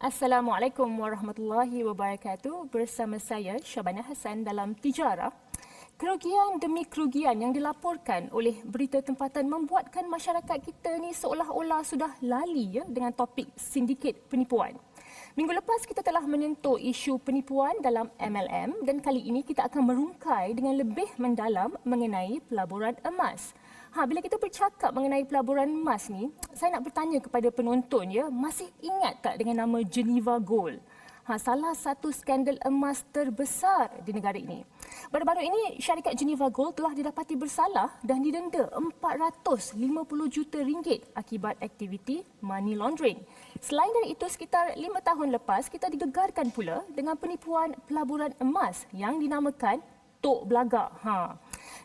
Assalamualaikum warahmatullahi wabarakatuh. Bersama saya Syabana Hassan dalam Tijarah. Kerugian demi kerugian yang dilaporkan oleh berita tempatan membuatkan masyarakat kita ni seolah-olah sudah lali dengan topik sindiket penipuan. Minggu lepas kita telah menyentuh isu penipuan dalam MLM dan kali ini kita akan merungkai dengan lebih mendalam mengenai pelaburan emas. Bila kita bercakap mengenai pelaburan emas ni, saya nak bertanya kepada penonton masih ingat tak dengan nama Geneva Gold? Salah satu skandal emas terbesar di negara ini. Baru-baru ini syarikat Geneva Gold telah didapati bersalah dan didenda 450 juta ringgit akibat aktiviti money laundering. Selain dari itu, sekitar 5 tahun lepas kita digegarkan pula dengan penipuan pelaburan emas yang dinamakan Tok Belagak.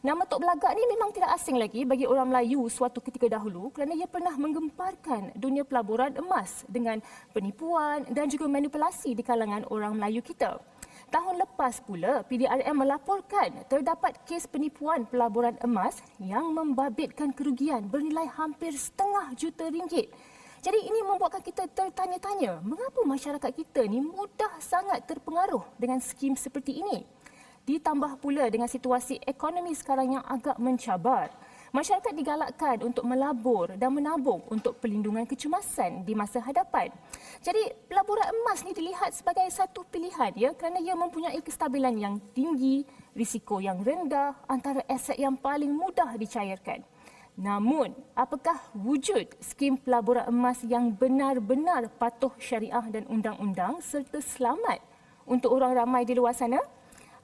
Nama Tok Belagak ni memang tidak asing lagi bagi orang Melayu suatu ketika dahulu kerana ia pernah menggemparkan dunia pelaburan emas dengan penipuan dan juga manipulasi di kalangan orang Melayu kita. Tahun lepas pula, PDRM melaporkan terdapat kes penipuan pelaburan emas yang membabitkan kerugian bernilai hampir RM500 juta. Jadi ini membuatkan kita tertanya-tanya, mengapa masyarakat kita ni mudah sangat terpengaruh dengan skim seperti ini? Ditambah pula dengan situasi ekonomi sekarang yang agak mencabar. Masyarakat digalakkan untuk melabur dan menabung untuk pelindungan kecemasan di masa hadapan. Jadi pelaburan emas ni dilihat sebagai satu pilihan kerana ia mempunyai kestabilan yang tinggi, risiko yang rendah, antara aset yang paling mudah dicairkan. Namun, apakah wujud skim pelaburan emas yang benar-benar patuh syariah dan undang-undang serta selamat untuk orang ramai di luar sana?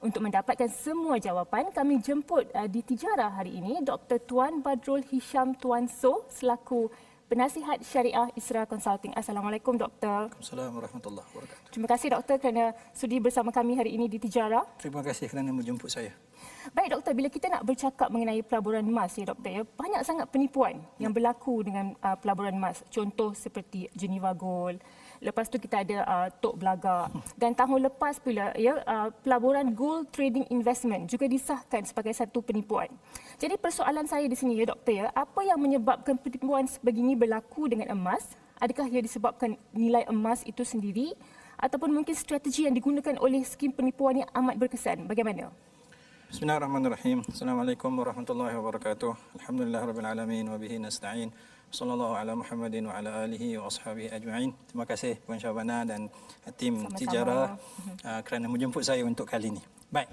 Untuk mendapatkan semua jawapan, kami jemput di Tijarah hari ini Dr. Tuan Badrul Hisham Tuan So selaku Penasihat Syariah Isra Consulting. Assalamualaikum, Doktor. Assalamualaikum warahmatullahi wabarakatuh. Terima kasih, Doktor, kerana sudi bersama kami hari ini di Tijarah. Terima kasih kerana menjemput saya. Baik, Doktor, bila kita nak bercakap mengenai pelaburan emas, Doktor, banyak sangat penipuan yang berlaku dengan pelaburan emas. Contoh seperti Geneva Gold. Lepas tu kita ada Tok Belagak. Dan tahun lepas pula pelaburan Gold Trading Investment juga disahkan sebagai satu penipuan. Jadi persoalan saya di sini Doktor, apa yang menyebabkan penipuan sebegini berlaku dengan emas? Adakah ia disebabkan nilai emas itu sendiri ataupun mungkin strategi yang digunakan oleh skim penipuan yang amat berkesan? Bagaimana? Bismillahirrahmanirrahim. Assalamualaikum warahmatullahi wabarakatuh. Alhamdulillahirabbil alamin wa bihi nasta'in. Sallallahu ala Muhammadin wa ala alihi wa ashabihi ajma'in. Terima kasih Puan Syabana dan tim Tijarah kerana menjemput saya untuk kali ini. Baik,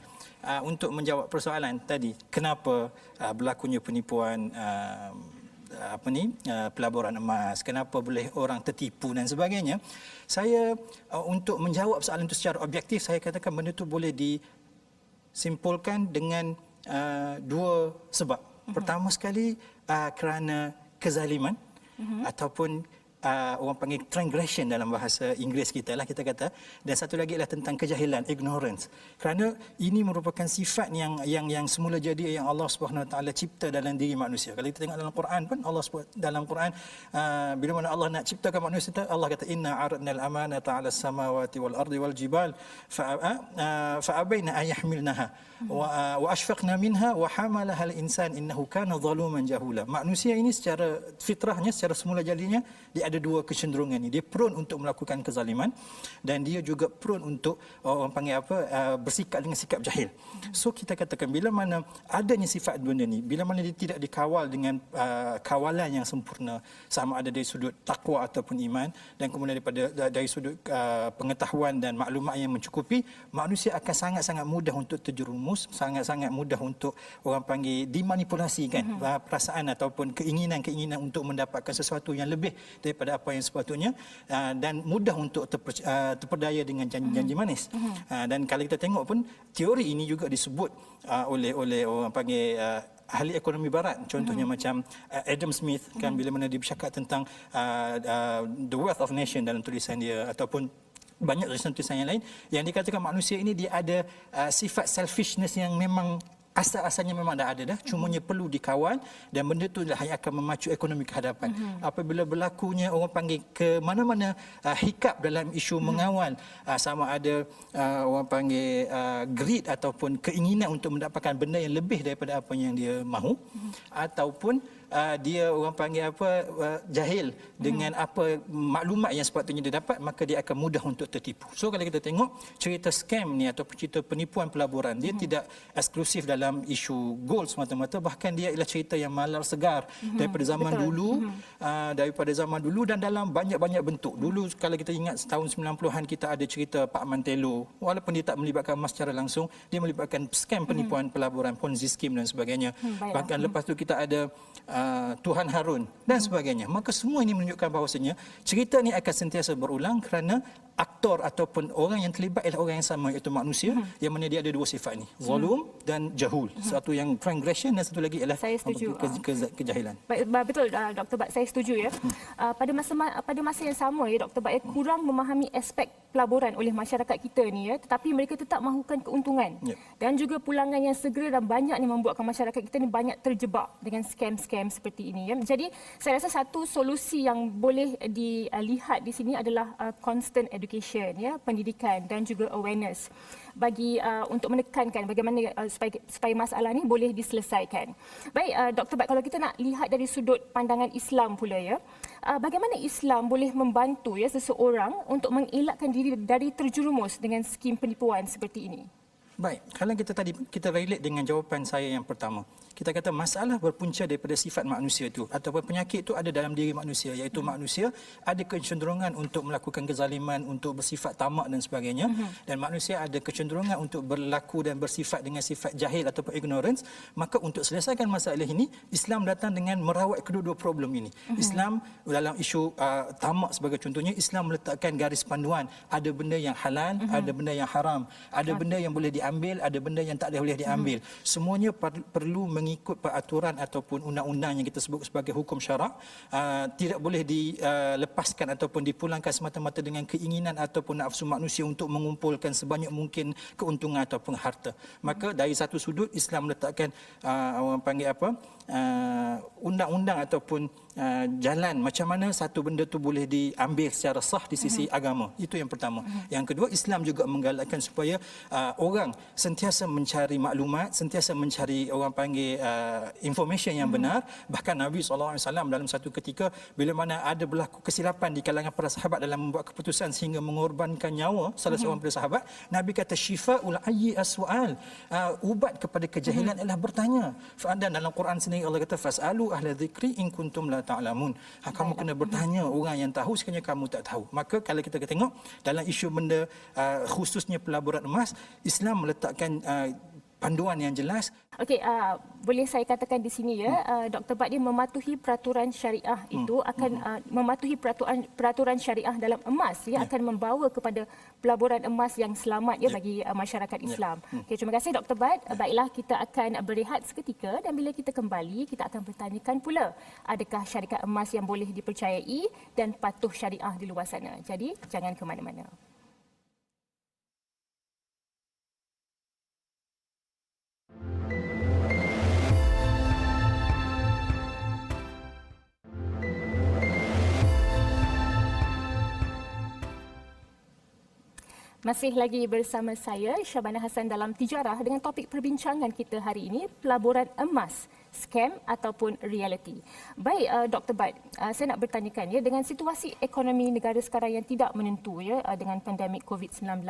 untuk menjawab persoalan tadi, kenapa berlakunya penipuan pelaburan emas, kenapa boleh orang tertipu dan sebagainya. Saya untuk menjawab soalan itu secara objektif, saya katakan benda itu boleh disimpulkan dengan dua sebab. Pertama sekali kerana kezaliman ataupun orang panggil transgression dalam bahasa Inggeris kita kata, dan satu lagi adalah tentang kejahilan, ignorance, kerana ini merupakan sifat yang semula jadi yang Allah Subhanahu Wa Taala cipta dalam diri manusia. Kalau kita tengok dalam Quran pun dalam Quran bila mana Allah nak ciptakan manusia, Allah kata inna aradnal amanata 'alas samawati wal ardi wal jibal fa'abaina an yahmilnaha wa ashfaqna minha wa hamalaha al-insan innahu kana zaluman jahula. Manusia ini secara fitrahnya, secara semula jadinya, dia ada dua kecenderungan ini. Dia prone untuk melakukan kezaliman dan dia juga prone untuk orang panggil bersikap dengan sikap jahil. So kita katakan bila mana adanya sifat benda ni, bila mana dia tidak dikawal dengan kawalan yang sempurna, sama ada dari sudut takwa ataupun iman, dan kemudian dari sudut pengetahuan dan maklumat yang mencukupi, manusia akan sangat-sangat mudah untuk terjerumus, sangat-sangat mudah untuk orang panggil dimanipulasikan perasaan ataupun keinginan-keinginan untuk mendapatkan sesuatu yang lebih daripada apa yang sepatutnya, dan mudah untuk terpedaya dengan janji-janji manis. Dan kalau kita tengok pun teori ini juga disebut oleh orang panggil ahli ekonomi barat, contohnya macam Adam Smith kan, bila mana dia bercakap tentang the wealth of nation dalam tulisan dia, ataupun banyak tulisan-tulisan yang lain yang dikatakan manusia ini dia ada sifat selfishness yang memang asal-asalnya memang dah ada dah, cumanya perlu dikawal, dan benda itulah yang akan memacu ekonomi ke hadapan. Apabila berlakunya orang panggil ke mana-mana hiccup dalam isu mengawal, sama ada orang panggil greed ataupun keinginan untuk mendapatkan benda yang lebih daripada apa yang dia mahu, ataupun dia orang panggil jahil dengan apa maklumat yang sepatutnya dia dapat, maka dia akan mudah untuk tertipu. So kalau kita tengok cerita scam ni atau cerita penipuan pelaburan, dia tidak eksklusif dalam isu gold semata-mata, bahkan dia ialah cerita yang malar segar daripada zaman dulu dan dalam banyak-banyak bentuk. Dulu kalau kita ingat tahun 90-an kita ada cerita Pak Mantelo, walaupun dia tak melibatkan emas secara langsung, dia melibatkan scam penipuan pelaburan, Ponzi scheme dan sebagainya. Bahkan lepas tu kita ada Tuhan Harun dan sebagainya. Maka semua ini menunjukkan bahawasanya cerita ini akan sentiasa berulang kerana aktor ataupun orang yang terlibat ialah orang yang sama, iaitu manusia, yang mana dia ada dua sifat ini, zalum dan jahul. Satu yang transgression dan satu lagi ialah kejahilan. Betul Dr. Bat, saya setuju ya. Pada masa yang sama ya Dr. Bat, kurang memahami aspek pelaburan oleh masyarakat kita ni ya, tetapi mereka tetap mahukan keuntungan. Dan juga pulangan yang segera dan banyak ni membuatkan masyarakat kita ni banyak terjebak dengan scam-scam seperti ini ya. Jadi saya rasa satu solusi yang boleh dilihat di sini adalah constant education ya, pendidikan dan juga awareness bagi untuk menekankan bagaimana supaya masalah ni boleh diselesaikan. Baik Dr. Bat, kalau kita nak lihat dari sudut pandangan Islam pula ya, bagaimana Islam boleh membantu ya seseorang untuk mengelakkan diri dari terjerumus dengan skim penipuan seperti ini? Baik, kalau kita relate dengan jawapan saya yang pertama. Kita kata masalah berpunca daripada sifat manusia itu ataupun penyakit itu ada dalam diri manusia, iaitu manusia ada kecenderungan untuk melakukan kezaliman, untuk bersifat tamak dan sebagainya, dan manusia ada kecenderungan untuk berlaku dan bersifat dengan sifat jahil ataupun ignorance. Maka untuk selesaikan masalah ini, Islam datang dengan merawat kedua-dua problem ini. Islam dalam isu tamak sebagai contohnya, Islam meletakkan garis panduan, ada benda yang halal, ada benda yang haram, ada benda yang boleh diambil, ada benda yang tak boleh diambil. Semuanya perlu mengikut peraturan ataupun undang-undang yang kita sebut sebagai hukum syarak. Tidak boleh dilepaskan ataupun dipulangkan semata-mata dengan keinginan ataupun nafsu manusia untuk mengumpulkan sebanyak mungkin keuntungan ataupun harta. Maka dari satu sudut Islam meletakkan orang panggil undang-undang ataupun jalan macam mana satu benda tu boleh diambil secara sah di sisi agama. Itu yang pertama. Yang kedua, Islam juga menggalakkan supaya orang sentiasa mencari maklumat, sentiasa mencari orang panggil information yang benar. Bahkan Nabi SAW dalam satu ketika bila mana ada berlaku kesilapan di kalangan para sahabat dalam membuat keputusan sehingga mengorbankan nyawa salah seorang daripada sahabat, Nabi kata syifa'ul ayyi as-su'al, ubat kepada kejahilan adalah bertanya. Dan dalam Quran sendiri Allah kata fas'alu ahla dzikri in kuntum la ta'lamun. Kamu kena bertanya orang yang tahu sekiranya kamu tak tahu. Maka kalau kita tengok dalam isu benda khususnya pelaburan emas, Islam meletakkan panduan yang jelas. Okey, boleh saya katakan di sini ya, Dr. Bat, dia mematuhi peraturan syariah itu akan mematuhi peraturan syariah dalam emas ya, akan membawa kepada pelaburan emas yang selamat ya bagi masyarakat Islam. Okey, terima kasih Dr. Bat. Baiklah, kita akan berehat seketika dan bila kita kembali kita akan bertanyakan pula adakah syarikat emas yang boleh dipercayai dan patuh syariah di luar sana. Jadi jangan ke mana-mana. Masih lagi bersama saya, Syabana Hassan dalam Tijarah dengan topik perbincangan kita hari ini, pelaburan emas, scam ataupun reality. Baik, Dr. Bat, saya nak bertanyakan ya, dengan situasi ekonomi negara sekarang yang tidak menentu ya, dengan pandemik COVID-19,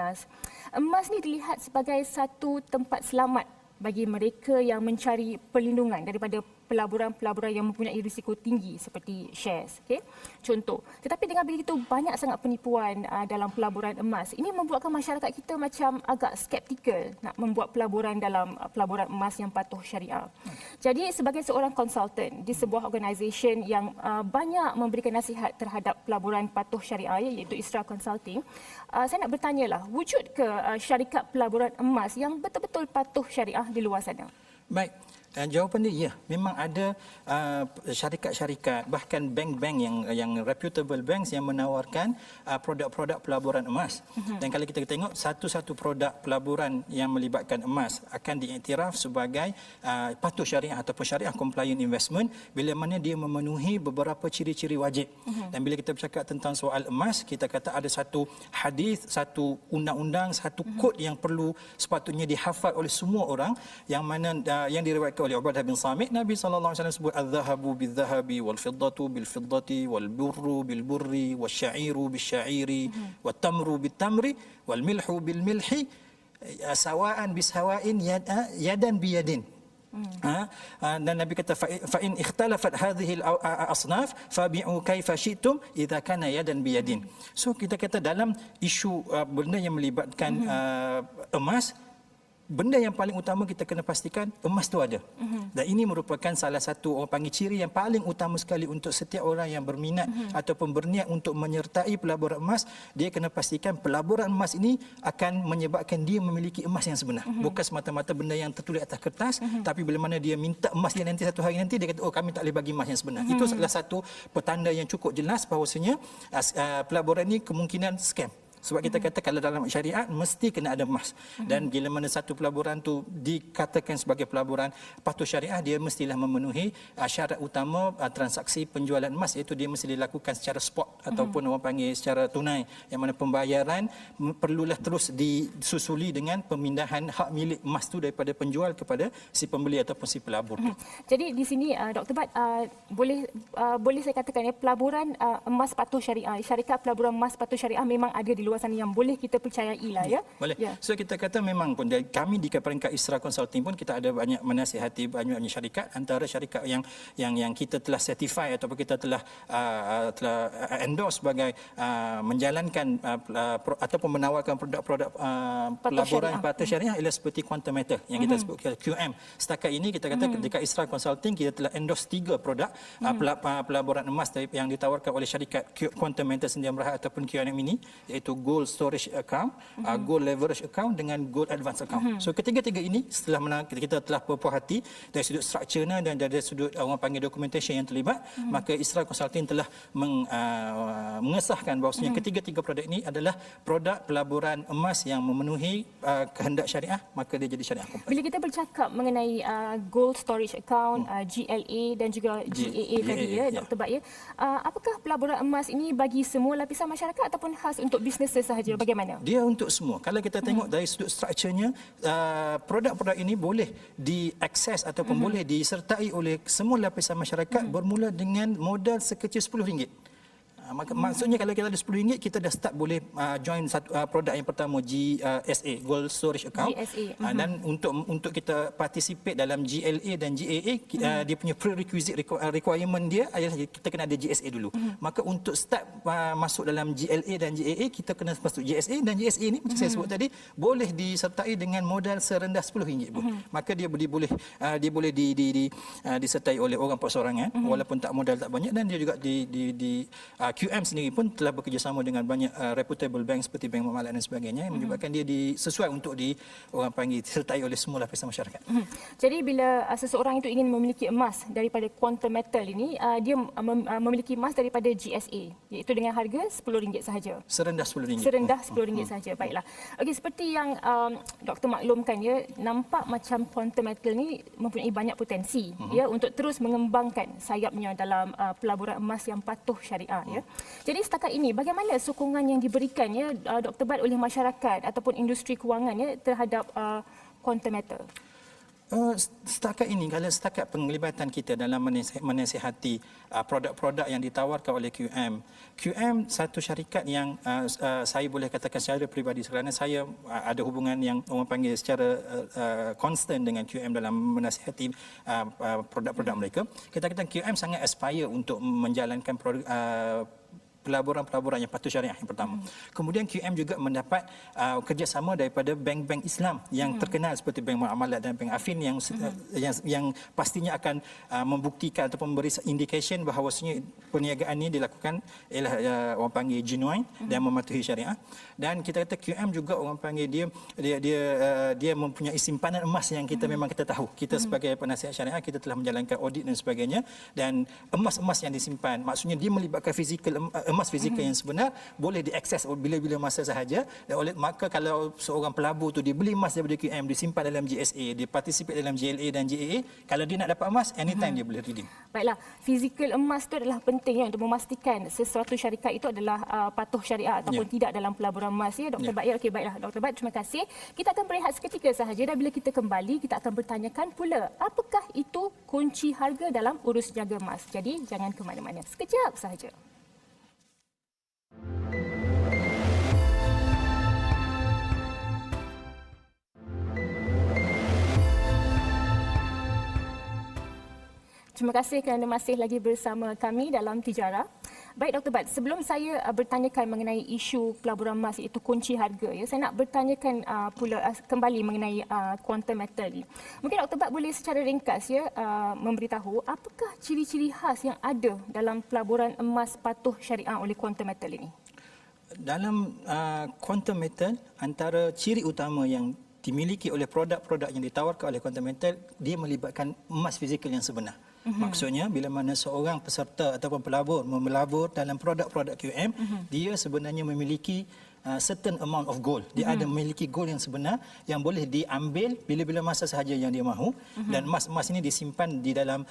emas ni dilihat sebagai satu tempat selamat bagi mereka yang mencari perlindungan daripada pelaburan-pelaburan yang mempunyai risiko tinggi seperti shares. Okay? Contoh. Tetapi dengan begitu banyak sangat penipuan dalam pelaburan emas, ini membuatkan masyarakat kita macam agak skeptikal nak membuat pelaburan dalam pelaburan emas yang patuh syariah. Jadi sebagai seorang konsultan di sebuah organisasi yang banyak memberikan nasihat terhadap pelaburan patuh syariah iaitu Isra Consulting, saya nak bertanyalah, wujud ke syarikat pelaburan emas yang betul-betul patuh syariah di luar sana? Baik. Jawapan dia, ya, memang ada syarikat-syarikat, bahkan bank-bank yang reputable banks yang menawarkan produk-produk pelaburan emas. Dan kalau kita tengok satu-satu produk pelaburan yang melibatkan emas akan diiktiraf sebagai patuh syariah ataupun syariah compliant investment bila mana dia memenuhi beberapa ciri-ciri wajib. Dan bila kita bercakap tentang soal emas, kita kata ada satu hadis, satu undang-undang, satu kod yang perlu sepatutnya dihafal oleh semua orang, yang mana yang diriwayatkan diriwayatkan oleh Ubadah bin Samit, Nabi SAW sebut al-dhahabu bil-dhahabi wal-fiddatu bil-fiddati wal-burru bil-burri wasyairu bil-syairi wat-tamru bil-tamri wal-milhu bil-milhi sawaan bisawain yadan biyadin. Dan Nabi kata fa in ikhtalafat hadhihi al-asnaf fabi'u kaifa syi'tum idza kana yadan biyadin. So kita kata dalam isu benda yang melibatkan emas, benda yang paling utama kita kena pastikan emas tu ada. Dan ini merupakan salah satu orang panggil ciri yang paling utama sekali untuk setiap orang yang berminat ataupun berniat untuk menyertai pelaburan emas. Dia kena pastikan pelaburan emas ini akan menyebabkan dia memiliki emas yang sebenar. Bukan semata-mata benda yang tertulis atas kertas, tapi bila mana dia minta emas dia nanti satu hari nanti, dia kata, oh kami tak boleh bagi emas yang sebenar. Itu salah satu petanda yang cukup jelas bahawasanya pelaburan ini kemungkinan scam. Sebab kita kata kalau dalam syariat mesti kena ada emas. Dan bila mana satu pelaburan tu dikatakan sebagai pelaburan patuh syariah, dia mestilah memenuhi syarat utama transaksi penjualan emas, iaitu dia mesti dilakukan secara spot ataupun orang panggil secara tunai, yang mana pembayaran perlulah terus disusuli dengan pemindahan hak milik emas tu daripada penjual kepada si pembeli ataupun si pelabur tu. Jadi di sini Dr. Bat, boleh saya katakan ya, pelaburan emas patuh syariah, syarikat pelaburan emas patuh syariah memang ada di luar sana yang boleh kita percayai lah ya. Boleh. Ya. So kita kata memang pun kami di peringkat Isra Consulting pun kita ada banyak menasihati banyak syarikat, antara syarikat yang kita telah certify ataupun kita telah endorse sebagai menjalankan ataupun menawarkan produk-produk pelaburan patuh syariah ialah seperti Quantum Matter yang kita sebut QM. Setakat ini kita kata dekat Isra Consulting kita telah endorse 3 produk pelaburan emas yang ditawarkan oleh syarikat Quantum Matter Sendi Berhad ataupun QM ini, iaitu Gold Storage Account, Gold Leverage Account dengan Gold Advance Account. So ketiga-tiga ini setelah kita telah berpuas hati dari sudut strukturnya dan dari sudut orang panggil documentation yang terlibat, maka Isra Consulting telah mengesahkan bahawasanya ketiga-tiga produk ini adalah produk pelaburan emas yang memenuhi kehendak syariah, maka dia jadi syariah kompleks. Bila kita bercakap mengenai Gold Storage Account, GLA dan juga GAA tadi ya, Dr. Bat ya, apakah pelaburan emas ini bagi semua lapisan masyarakat ataupun khas untuk bisnes sahaja, bagaimana? Dia untuk semua. Kalau kita tengok dari sudut strukturnya, produk-produk ini boleh diakses ataupun boleh disertai oleh semua lapisan masyarakat bermula dengan modal sekecil RM10. Maksudnya kalau kita ada RM10, kita dah start boleh join satu produk yang pertama, GSA, Gold Storage Account. Dan untuk kita participate dalam GLA dan GAA, dia punya prerequisite requirement dia adalah kita kena ada GSA dulu. Maka untuk start masuk dalam GLA dan GAA, kita kena masuk GSA, dan GSA ni macam saya sebut tadi boleh disertai dengan modal serendah RM10 pun. Maka dia boleh disertai oleh orang perseorangan walaupun tak modal tak banyak, dan dia juga QM sendiri pun telah bekerjasama dengan banyak reputable bank seperti Bank Muamalat dan sebagainya, yang menyebabkan dia sesuai untuk orang panggil disertai oleh semua lapisan masyarakat. Jadi bila seseorang itu ingin memiliki emas daripada Quantum Metal ini, dia memiliki emas daripada GSA, iaitu dengan harga RM10 sahaja. Serendah RM10. Serendah RM10 sahaja. Baiklah. Okey, seperti yang Doktor maklumkan ya, nampak macam Quantum Metal ni mempunyai banyak potensi ya untuk terus mengembangkan sayapnya dalam pelaburan emas yang patuh syariah ya. Jadi setakat ini bagaimana sokongan yang diberikan ya Dr. Bat oleh masyarakat ataupun industri kewangan ya terhadap Quantum Metal? Setakat ini, kalau setakat penglibatan kita dalam menasihati produk-produk yang ditawarkan oleh QM satu syarikat yang saya boleh katakan secara peribadi, kerana saya ada hubungan yang orang panggil secara konstan dengan QM dalam menasihati produk-produk mereka. Kita kata QM sangat aspire untuk menjalankan pelaburan-pelaburan yang patuh syariah yang pertama. Kemudian QM juga mendapat kerjasama daripada bank-bank Islam yang terkenal seperti Bank Muamalat dan Bank Affin yang pastinya akan membuktikan ataupun memberi indication bahawasanya perniagaan ini dilakukan ialah orang panggil genuine dan mematuhi syariah. Dan kita kata QM juga orang panggil dia mempunyai simpanan emas yang kita memang kita tahu. Kita sebagai penasihat syariah kita telah menjalankan audit dan sebagainya, dan emas-emas yang disimpan, maksudnya dia melibatkan fizikal emas emas fizikal yang sebenar boleh diakses bila-bila masa sahaja. Dan oleh maka kalau seorang pelabur tu dia beli emas daripada QM, disimpan dalam GSA, dia participate dalam GLA dan GAA, kalau dia nak dapat emas anytime dia boleh redeem. Baiklah, fizikal emas tu adalah penting untuk memastikan sesuatu syarikat itu adalah patuh syariah ataupun tidak dalam pelaburan emas ya Dr. Bat. Okey, baiklah Dr. Bat, terima kasih. Kita akan berehat seketika sahaja dan bila kita kembali kita akan bertanyakan pula apakah itu kunci harga dalam urus jaga emas. Jadi jangan ke mana-mana. Sekejap sahaja. Terima kasih kerana masih lagi bersama kami dalam Tijara. Baik Dr. Bat, sebelum saya bertanyakan mengenai isu pelaburan emas iaitu kunci harga, ya, saya nak bertanyakan pula kembali mengenai quantum metal ni. Mungkin Dr. Bat boleh secara ringkas ya memberitahu apakah ciri-ciri khas yang ada dalam pelaburan emas patuh syariah oleh quantum metal ini? Dalam quantum metal, antara ciri utama yang dimiliki oleh produk-produk yang ditawarkan oleh quantum metal, dia melibatkan emas fizikal yang sebenar. Maksudnya bila mana seorang peserta ataupun pelabur melabur dalam produk-produk QM, dia sebenarnya memiliki certain amount of gold. Dia ada memiliki gold yang sebenar yang boleh diambil bila-bila masa sahaja yang dia mahu, dan emas-emas ini disimpan di dalam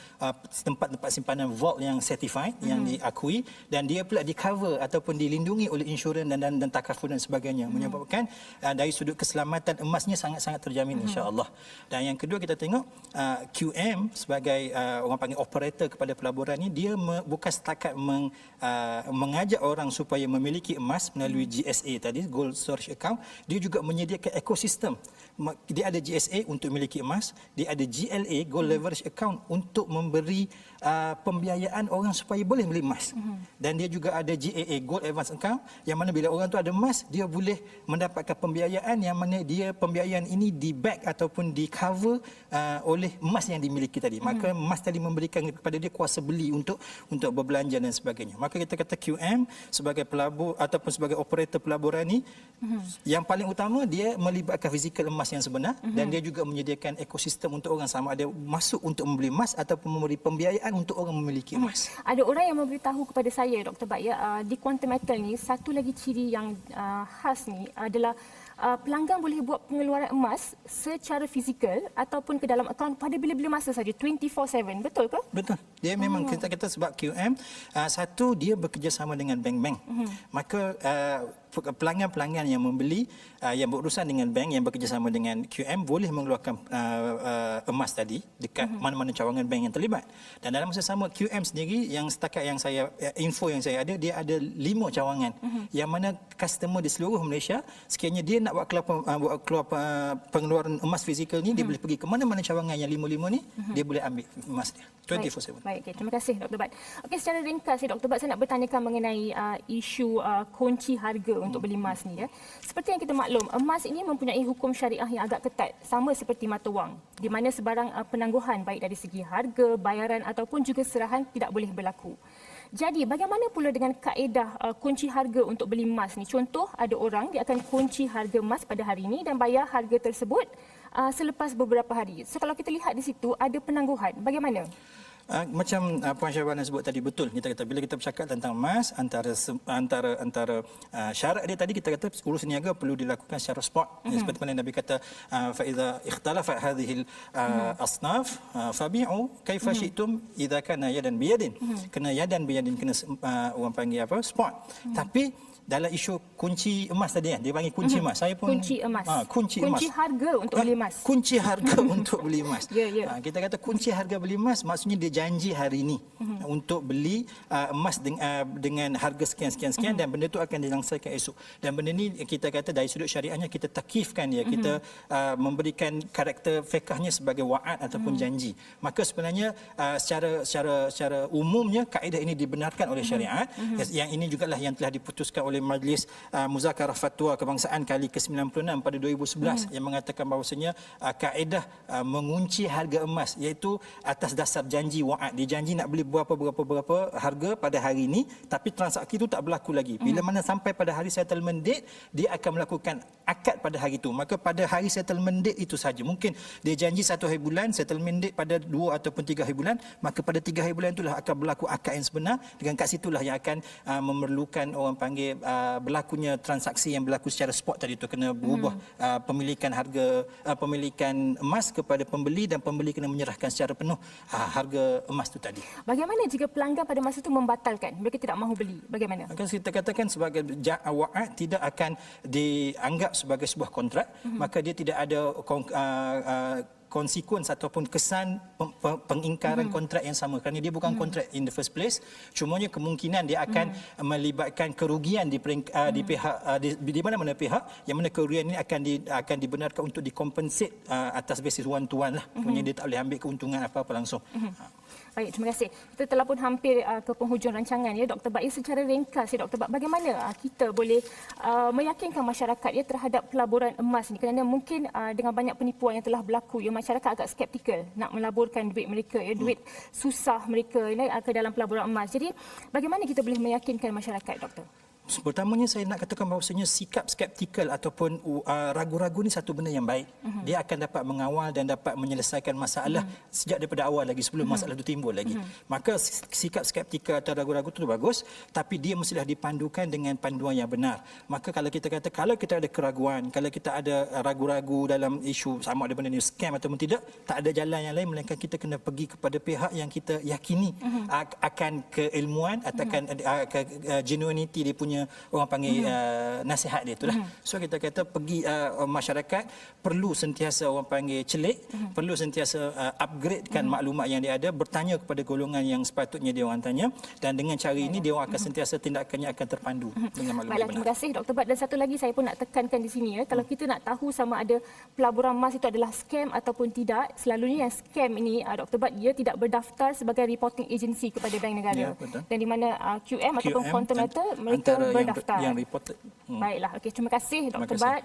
tempat-tempat simpanan vault yang certified, yang diakui, dan dia pula di cover ataupun dilindungi oleh insurans dan takaful dan sebagainya, menyebabkan dari sudut keselamatan emasnya sangat-sangat terjamin insya-Allah. Dan yang kedua kita tengok QM sebagai orang panggil operator kepada pelaburan ini, dia bukan setakat mengajak orang supaya memiliki emas melalui GSA tadi, Gold Storage Account, dia juga menyediakan ekosistem. Dia ada GSA untuk memiliki emas, dia ada GLA, Gold Leverage Account, untuk memberi pembiayaan orang supaya boleh beli emas. Dan dia juga ada GAA, Gold Advance Account, yang mana bila orang tu ada emas, dia boleh mendapatkan pembiayaan yang mana dia pembiayaan ini di-back ataupun di-cover oleh emas yang dimiliki tadi. Maka emas tadi memberikan kepada dia kuasa beli untuk berbelanja dan sebagainya. Maka kita kata QM sebagai pelabur ataupun sebagai operator pelaburan ni, yang paling utama dia melibatkan fizikal emas yang sebenar, dan dia juga menyediakan ekosistem untuk orang sama ada masuk untuk membeli emas ataupun memberi pembiayaan untuk orang memiliki emas. Ada orang yang memberitahu kepada saya Dr. Bat ya, di quantum metal ni satu lagi ciri yang khas ni adalah pelanggan boleh buat pengeluaran emas secara fizikal ataupun ke dalam akaun pada bila-bila masa saja 24/7, betul ke? Betul. Dia memang kita sebab QM satu dia bekerjasama dengan bank-bank. Maka pelanggan-pelanggan yang membeli yang berurusan dengan bank yang bekerjasama dengan QM boleh mengeluarkan emas tadi dekat mana-mana cawangan bank yang terlibat. Dan dalam masa sama QM sendiri yang setakat yang saya info yang saya ada, dia ada 5 cawangan yang mana customer di seluruh Malaysia sekiranya dia nak buat keluar pengeluaran emas fizikal ni, dia boleh pergi ke mana-mana cawangan yang 5 ni, dia boleh ambil emas dia 24/7. Baik, okay. Terima kasih Dr. Bat. Okey, secara ringkas Dr. Bat, saya nak bertanyakan mengenai isu kunci harga untuk beli emas ni ya. Seperti yang kita maklum, emas ini mempunyai hukum syariah yang agak ketat, sama seperti mata wang, di mana sebarang penangguhan baik dari segi harga, bayaran ataupun juga serahan tidak boleh berlaku. Jadi bagaimana pula dengan kaedah kunci harga untuk beli emas ni? Contoh, ada orang dia akan kunci harga emas pada hari ini dan bayar harga tersebut selepas beberapa hari. So kalau kita lihat di situ ada penangguhan, bagaimana? Macam Puan Syahbana sebut tadi, betul. Kita kata bila kita bercakap tentang emas, antara syarat dia tadi, kita kata urus niaga perlu dilakukan secara spot. Seperti mana Nabi kata, fa iza ikhtalafat hadhihi asnaf fabi'u kaifa syi'tum idza kana yadan biyadin. Kena yadan biyadin, kena orang panggil apa? Spot. Tapi dalam isu kunci emas tadi kan, dia panggil kunci emas. Saya pun kunci emas. Kunci emas. Kunci harga untuk beli emas. Kunci harga untuk beli emas. Kita kata kunci harga beli emas, maksudnya dia janji hari ini untuk beli emas dengan harga sekian dan benda itu akan dilangsaikan esok. Dan benda ni kita kata dari sudut syariahnya kita takifkan dia, kita memberikan karakter fiqhnya sebagai wa'ad ataupun janji. Maka sebenarnya secara umumnya kaedah ini dibenarkan oleh syariat. Yang ini jugalah yang telah diputuskan oleh Majlis Muzakarah Fatwa Kebangsaan kali ke-96 pada 2011 yang mengatakan bahawasanya kaedah mengunci harga emas iaitu atas dasar janji wa'ad. Dia janji nak beli berapa harga pada hari ini, tapi transaksi itu tak berlaku lagi. Bila mana sampai pada hari settlement date, dia akan melakukan akad pada hari itu. Maka pada hari settlement date itu saja. Mungkin dia janji 1 hari bulan, settlement date pada 2 ataupun 3 hari bulan, maka pada 3 hari bulan itulah akan berlaku akad yang sebenar. Dengan kat situlah yang akan memerlukan orang panggil berlakunya transaksi yang berlaku secara spot tadi itu, kena berubah pemilikan harga, pemilikan emas kepada pembeli, dan pembeli kena menyerahkan secara penuh harga emas itu tadi. Bagaimana jika pelanggan pada masa itu membatalkan, mereka tidak mahu beli? Bagaimana? Maka kita katakan sebagai wa'ad tidak akan dianggap sebagai sebuah kontrak, maka dia tidak ada konsekuens ataupun kesan pengingkaran kontrak yang sama, kerana dia bukan kontrak in the first place. Cumanya kemungkinan dia akan melibatkan kerugian di pihak di mana-mana pihak, yang mana kerugian ini akan dibenarkan untuk dikompensate atas basis one to one lah. Kemudian dia tak boleh ambil keuntungan apa-apa langsung. Baik, terima kasih. Kita telah pun hampir ke penghujung rancangan ya, Dr. Bat. Secara ringkas ya, Dr. Bat, bagaimana kita boleh meyakinkan masyarakat ya terhadap pelaburan emas ini, kerana mungkin dengan banyak penipuan yang telah berlaku ya, masyarakat agak skeptikal nak melaburkan duit mereka ya, duit susah mereka ya, ke dalam pelaburan emas. Jadi bagaimana kita boleh meyakinkan masyarakat, Doktor? Pertamanya saya nak katakan bahawasanya sikap skeptikal ataupun ragu-ragu ni satu benda yang baik. Dia akan dapat mengawal dan dapat menyelesaikan masalah sejak daripada awal lagi, sebelum masalah itu timbul lagi. Maka sikap skeptikal atau ragu-ragu itu bagus, tapi dia mestilah dipandukan dengan panduan yang benar. Maka kalau kita kata, kalau kita ada keraguan, kalau kita ada ragu-ragu dalam isu sama ada benda ni scam ataupun tidak, tak ada jalan yang lain melainkan kita kena pergi kepada pihak yang kita yakini akan keilmuan atau akan genuinity dia punya, orang panggil nasihat dia itulah. So kita kata pergi masyarakat perlu sentiasa orang panggil celik, perlu sentiasa upgradekan maklumat yang dia ada, bertanya kepada golongan yang sepatutnya dia orang tanya, dan dengan cara ini dia orang akan sentiasa tindakannya akan terpandu dengan maklumat. Baiklah, terima kasih Dr. Bat. Dan satu lagi saya pun nak tekankan di sini ya, kalau kita nak tahu sama ada pelaburan emas itu adalah scam ataupun tidak, selalunya yang scam ini Dr. Bat, dia tidak berdaftar sebagai reporting agency kepada bank negara. Ya, dan di mana QM ataupun Quantum Metal mereka berdaftar. Yang reported. Baiklah, okey, terima kasih Dr. Bat.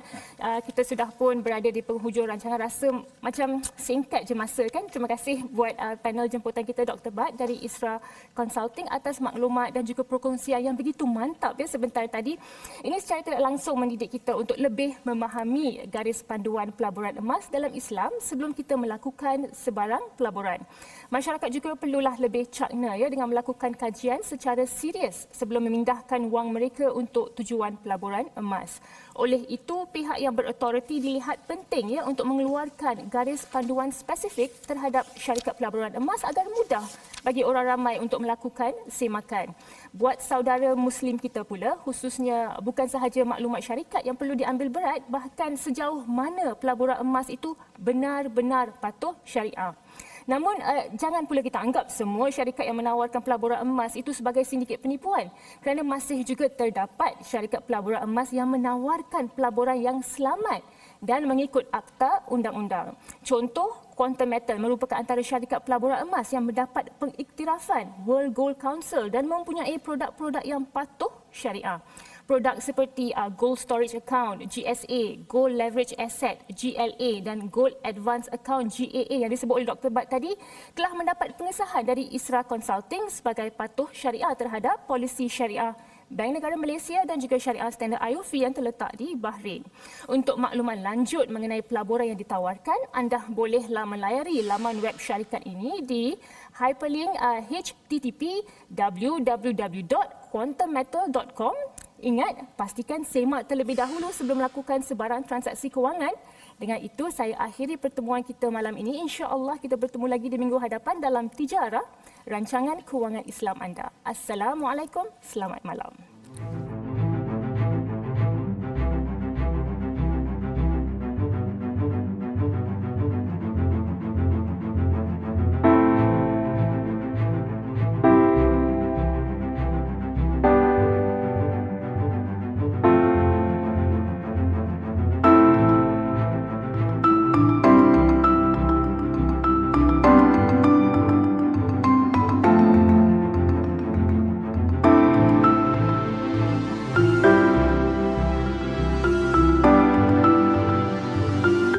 Kita sudah pun berada di penghujung rancangan, rasa macam singkat je masa kan. Terima kasih buat panel jemputan kita Dr. Bat dari Isra Consulting atas maklumat dan juga perkongsian yang begitu mantap ya sebentar tadi. Ini secara tidak langsung mendidik kita untuk lebih memahami garis panduan pelaburan emas dalam Islam sebelum kita melakukan sebarang pelaburan. Masyarakat juga perlulah lebih cakna ya dengan melakukan kajian secara serius sebelum memindahkan wang mereka untuk tujuan pelaburan emas. Oleh itu, pihak yang berautoriti dilihat penting ya untuk mengeluarkan garis panduan spesifik terhadap syarikat pelaburan emas agar mudah bagi orang ramai untuk melakukan semakan. Buat saudara Muslim kita pula, khususnya bukan sahaja maklumat syarikat yang perlu diambil berat, bahkan sejauh mana pelaburan emas itu benar-benar patuh syariah. Namun, jangan pula kita anggap semua syarikat yang menawarkan pelaburan emas itu sebagai sindiket penipuan, kerana masih juga terdapat syarikat pelaburan emas yang menawarkan pelaburan yang selamat dan mengikut akta undang-undang. Contoh, Quantum Metal merupakan antara syarikat pelaburan emas yang mendapat pengiktirafan World Gold Council dan mempunyai produk-produk yang patuh syariah. Produk seperti Gold Storage Account, GSA, Gold Leverage Asset, GLA dan Gold Advance Account, GAA yang disebut oleh Dr. Bat tadi telah mendapat pengesahan dari Isra Consulting sebagai patuh syariah terhadap polisi syariah Bank Negara Malaysia dan juga syariah standard IOF yang terletak di Bahrain. Untuk makluman lanjut mengenai pelaburan yang ditawarkan, anda bolehlah melayari laman web syarikat ini di hyperlink http www.quantummetal.com. Ingat, pastikan semak terlebih dahulu sebelum melakukan sebarang transaksi kewangan. Dengan itu, saya akhiri pertemuan kita malam ini. InsyaAllah kita bertemu lagi di minggu hadapan dalam Tijarah, rancangan kewangan Islam anda. Assalamualaikum, selamat malam.